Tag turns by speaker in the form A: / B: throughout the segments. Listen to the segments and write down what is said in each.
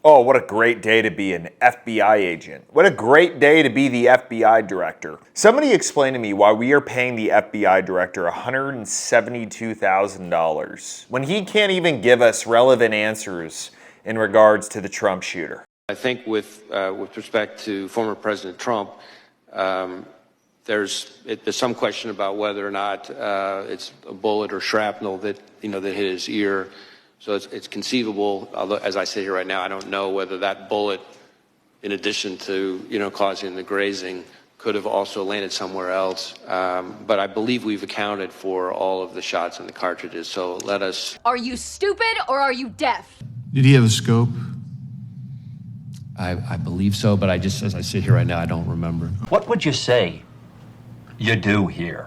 A: Oh, what a great day to be an FBI agent. What a great day to be the FBI director. Somebody explain to me why we are paying the FBI director $172,000 when he can't even give us relevant answers in regards to the Trump shooter.
B: I think with respect to former President Trump, there's some question about whether or not it's a bullet or shrapnel that hit his ear. So it's conceivable, although as I sit here right now, I don't know whether that bullet, in addition to causing the grazing, could have also landed somewhere else. But I believe we've accounted for all of the shots in the cartridges. So let us.
C: Are you stupid or are you deaf?
D: Did he have a scope?
B: I believe so, but as I sit here right now, I don't remember.
E: What would you say you do here?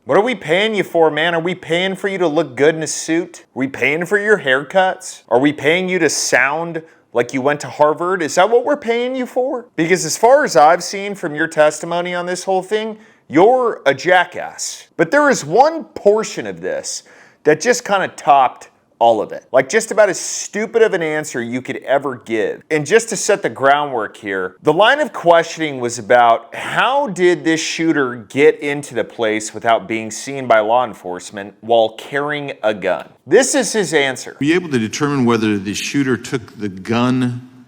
A: What are we paying you for, man? Are we paying for you to look good in a suit? Are we paying for your haircuts? Are we paying you to sound like you went to Harvard? Is that what we're paying you for? Because as far as I've seen from your testimony on this whole thing, you're a jackass. But there is one portion of this that just kind of topped all of it. Like just about as stupid of an answer you could ever give. And just to set the groundwork here, the line of questioning was about how did this shooter get into the place without being seen by law enforcement while carrying a gun? This is his answer.
D: Were you able to determine whether the shooter took the gun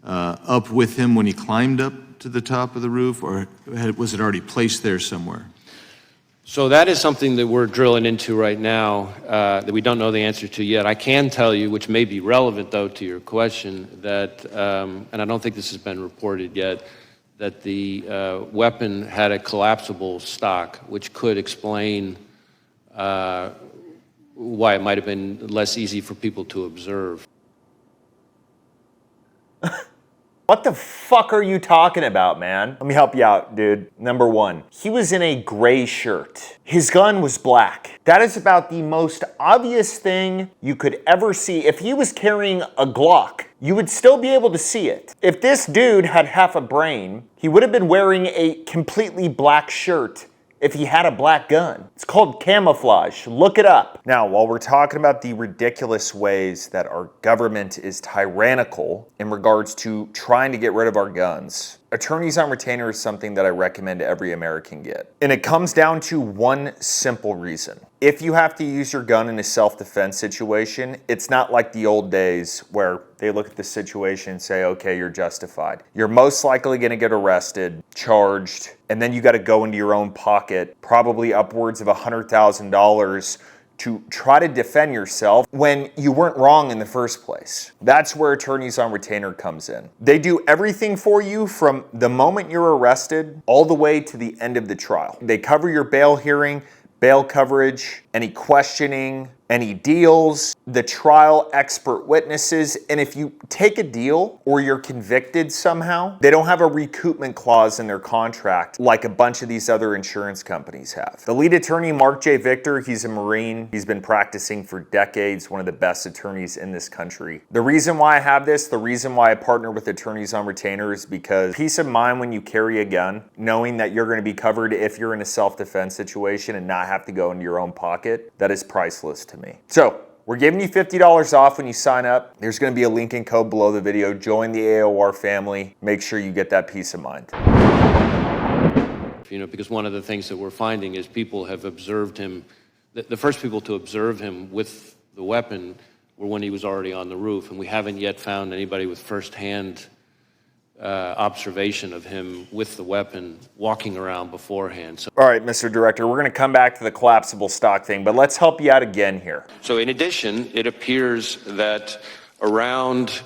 D: up with him when he climbed up to the top of the roof, or was it already placed there somewhere?
B: So that is something that we're drilling into right now that we don't know the answer to yet. I can tell you, which may be relevant, though, to your question, that, and I don't think this has been reported yet, that the weapon had a collapsible stock, which could explain why it might have been less easy for people to observe.
A: What the fuck are you talking about, man? Let me help you out, dude. Number one, he was in a gray shirt. His gun was black. That is about the most obvious thing you could ever see. If he was carrying a Glock, you would still be able to see it. If this dude had half a brain, he would have been wearing a completely black shirt if he had a black gun. It's called camouflage. Look it up. Now, while we're talking about the ridiculous ways that our government is tyrannical in regards to trying to get rid of our guns, attorneys on retainer is something that I recommend every American get. And it comes down to one simple reason. If you have to use your gun in a self-defense situation, it's not like the old days where they look at the situation and say, okay, you're justified. You're most likely gonna get arrested, charged, and then you gotta go into your own pocket, probably upwards of $100,000 to try to defend yourself when you weren't wrong in the first place. That's where attorneys on retainer comes in. They do everything for you from the moment you're arrested all the way to the end of the trial. They cover your bail hearing, bail coverage, any questioning, any deals, the trial expert witnesses, and if you take a deal or you're convicted somehow, they don't have a recoupment clause in their contract like a bunch of these other insurance companies have. The lead attorney, Mark J. Victor, he's a Marine. He's been practicing for decades, one of the best attorneys in this country. The reason why I have this, the reason why I partner with attorneys on retainer is because peace of mind when you carry a gun, knowing that you're going to be covered if you're in a self-defense situation and not have to go into your own pocket, that is priceless to me. So, we're giving you $50 off when you sign up. There's going to be a link and code below the video. Join the AOR family. Make sure you get that peace of mind.
B: Because one of the things that we're finding is people have observed him. The first people to observe him with the weapon were when he was already on the roof, and we haven't yet found anybody with firsthand observation of him with the weapon walking around beforehand. So,
A: all right, Mr. Director, we're going to come back to the collapsible stock thing, but let's help you out again here.
B: So in addition, it appears that around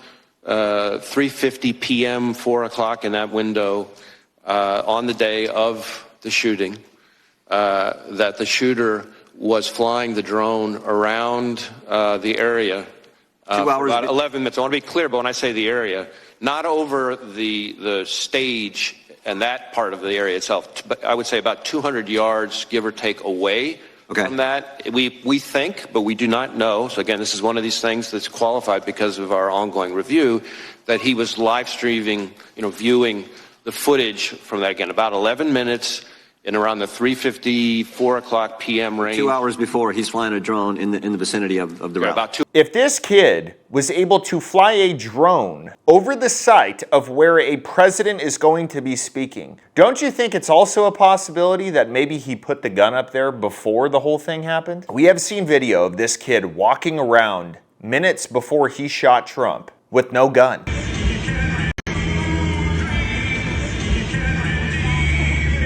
B: 3:50 p.m., 4 o'clock in that window, on the day of the shooting, that the shooter was flying the drone around the area for about 11 minutes. I want to be clear, but when I say the area, not over the stage and that part of the area itself, but I would say about 200 yards, give or take, away from that. We think, but we do not know. So again, this is one of these things that's qualified because of our ongoing review, that he was live streaming, viewing the footage from that, again, about 11 minutes in around the 3:50, 4 o'clock p.m. range.
F: 2 hours before, he's flying a drone in the vicinity of the route.
B: About 2.
A: If this kid was able to fly a drone over the site of where a president is going to be speaking, don't you think it's also a possibility that maybe he put the gun up there before the whole thing happened? We have seen video of this kid walking around minutes before he shot Trump with no gun.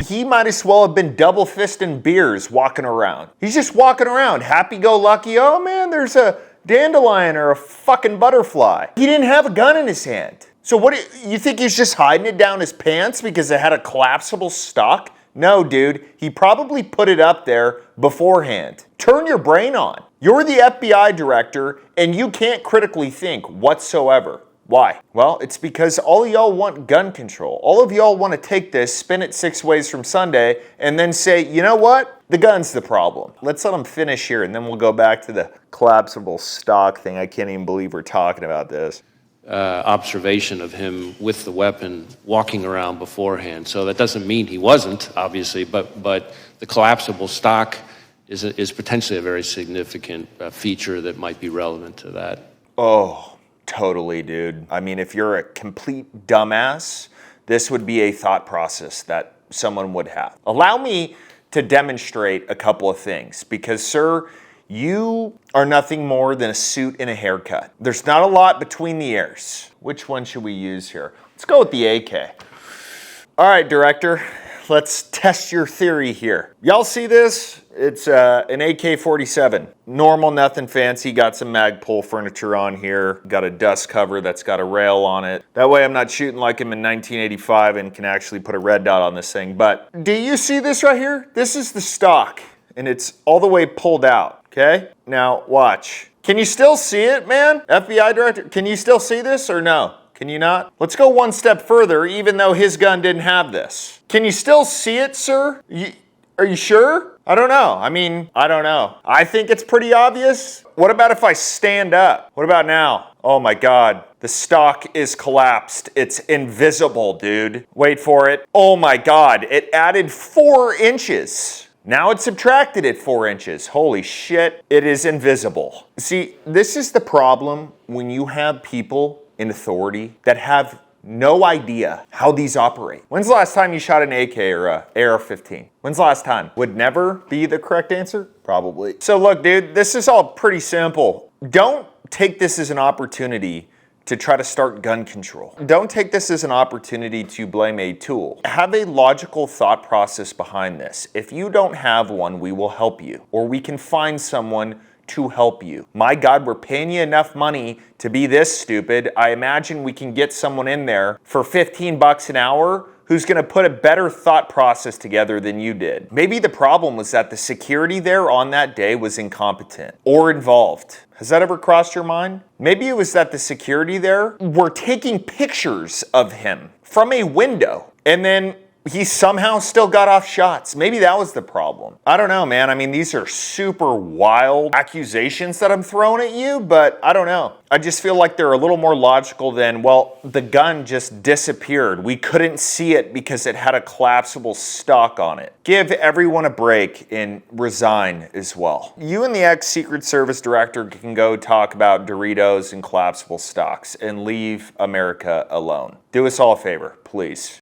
A: He might as well have been double fisting beers walking around. He's just walking around, happy-go-lucky. Oh man, there's a dandelion or a fucking butterfly. He didn't have a gun in his hand. So what, you think he's just hiding it down his pants because it had a collapsible stock? No, dude, he probably put it up there beforehand. Turn your brain on. You're the FBI director and you can't critically think whatsoever. Why? Well, it's because all of y'all want gun control. All of y'all want to take this, spin it 6 ways from Sunday, and then say, you know what? The gun's the problem. Let's let them finish here, and then we'll go back to the collapsible stock thing. I can't even believe we're talking about this.
B: Observation of him with the weapon walking around beforehand. So that doesn't mean he wasn't, obviously, but the collapsible stock is potentially a very significant feature that might be relevant to that.
A: Oh. Totally, dude. I mean, if you're a complete dumbass, this would be a thought process that someone would have. Allow me to demonstrate a couple of things because, sir, you are nothing more than a suit and a haircut. There's not a lot between the ears. Which one should we use here? Let's go with the AK. All right, director, let's test your theory here. Y'all see this? It's an AK-47. Normal, nothing fancy. Got some Magpul furniture on here. Got a dust cover that's got a rail on it. That way I'm not shooting like him in 1985 and can actually put a red dot on this thing. But do you see this right here? This is the stock, and it's all the way pulled out, okay? Now, watch. Can you still see it, man? FBI director, can you still see this or no? Can you not? Let's go one step further, even though his gun didn't have this. Can you still see it, sir? Are you sure? I don't know. I mean, I don't know. I think it's pretty obvious. What about if I stand up? What about now? Oh my God. The stock is collapsed. It's invisible, dude. Wait for it. Oh my God. It added 4 inches. Now it's subtracted at 4 inches. Holy shit. It is invisible. See, this is the problem when you have people in authority that have no idea how these operate. When's the last time you shot an AK or a AR-15? When's the last time? Would never be the correct answer? Probably. So look, dude, this is all pretty simple. Don't take this as an opportunity to try to start gun control. Don't take this as an opportunity to blame a tool. Have a logical thought process behind this. If you don't have one, we will help you, or we can find someone to help you. My God, we're paying you enough money to be this stupid. I imagine we can get someone in there for 15 bucks an hour who's gonna put a better thought process together than you did. Maybe the problem was that the security there on that day was incompetent or involved. Has that ever crossed your mind? Maybe it was that the security there were taking pictures of him from a window and then he somehow still got off shots. Maybe that was the problem. I don't know, man. I mean, these are super wild accusations that I'm throwing at you, but I don't know. I just feel like they're a little more logical than, well, the gun just disappeared. We couldn't see it because it had a collapsible stock on it. Give everyone a break and resign as well. You and the ex-Secret Service director can go talk about Doritos and collapsible stocks and leave America alone. Do us all a favor, please.